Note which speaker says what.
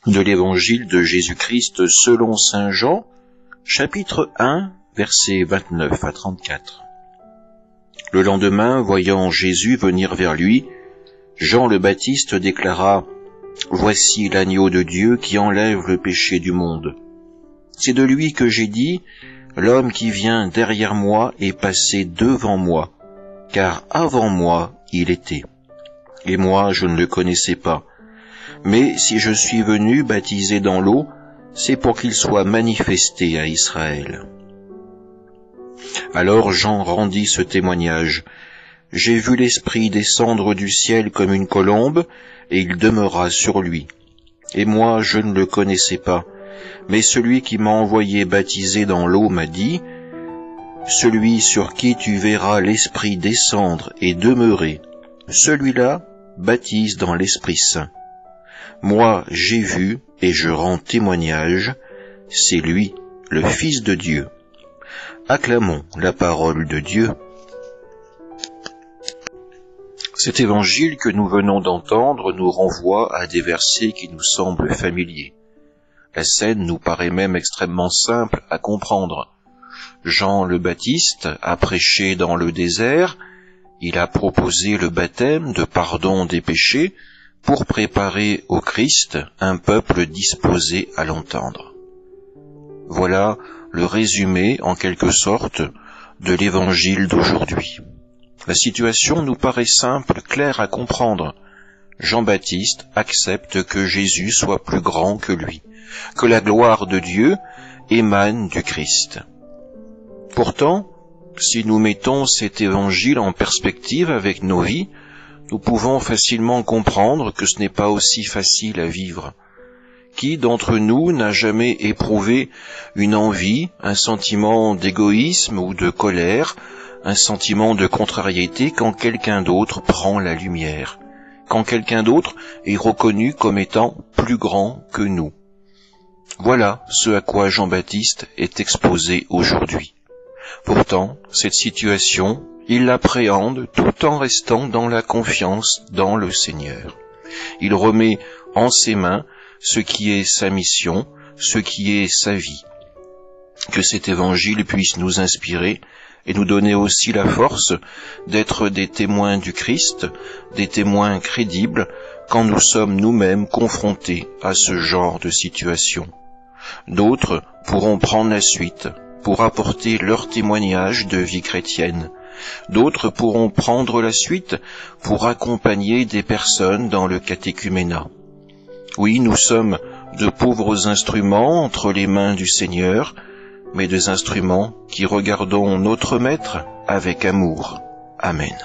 Speaker 1: de l'Évangile de Jésus-Christ selon saint Jean, chapitre 1, versets 29 à 34. Le lendemain, voyant Jésus venir vers lui, Jean le Baptiste déclara « Voici l'agneau de Dieu qui enlève le péché du monde. C'est de lui que j'ai dit « L'homme qui vient derrière moi est passé devant moi, car avant moi il était. Et moi je ne le connaissais pas. Mais si je suis venu baptiser dans l'eau, c'est pour qu'il soit manifesté à Israël. » Alors Jean rendit ce témoignage. « J'ai vu l'Esprit descendre du ciel comme une colombe, et il demeura sur lui. Et moi je ne le connaissais pas. Mais celui qui m'a envoyé baptiser dans l'eau m'a dit, « Celui sur qui tu verras l'Esprit descendre et demeurer, celui-là baptise dans l'Esprit Saint. Moi j'ai vu et je rends témoignage, c'est lui, le Fils de Dieu. » Acclamons la parole de Dieu. Cet évangile que nous venons d'entendre nous renvoie à des versets qui nous semblent familiers. La scène nous paraît même extrêmement simple à comprendre. Jean le Baptiste a prêché dans le désert, il a proposé le baptême de pardon des péchés pour préparer au Christ un peuple disposé à l'entendre. Voilà le résumé, en quelque sorte, de l'évangile d'aujourd'hui. La situation nous paraît simple, claire à comprendre. Jean-Baptiste accepte que Jésus soit plus grand que lui, que la gloire de Dieu émane du Christ. Pourtant, si nous mettons cet évangile en perspective avec nos vies, nous pouvons facilement comprendre que ce n'est pas aussi facile à vivre. Qui d'entre nous n'a jamais éprouvé une envie, un sentiment d'égoïsme ou de colère, un sentiment de contrariété quand quelqu'un d'autre prend la lumière, quand quelqu'un d'autre est reconnu comme étant plus grand que nous? Voilà ce à quoi Jean-Baptiste est exposé aujourd'hui. Pourtant, cette situation, il l'appréhende tout en restant dans la confiance dans le Seigneur. Il remet en ses mains ce qui est sa mission, ce qui est sa vie. Que cet évangile puisse nous inspirer et nous donner aussi la force d'être des témoins du Christ, des témoins crédibles quand nous sommes nous-mêmes confrontés à ce genre de situation. D'autres pourront prendre la suite pour apporter leur témoignage de vie chrétienne. D'autres pourront prendre la suite pour accompagner des personnes dans le catéchuménat. Oui, nous sommes de pauvres instruments entre les mains du Seigneur, mais des instruments qui regardons notre Maître avec amour. Amen.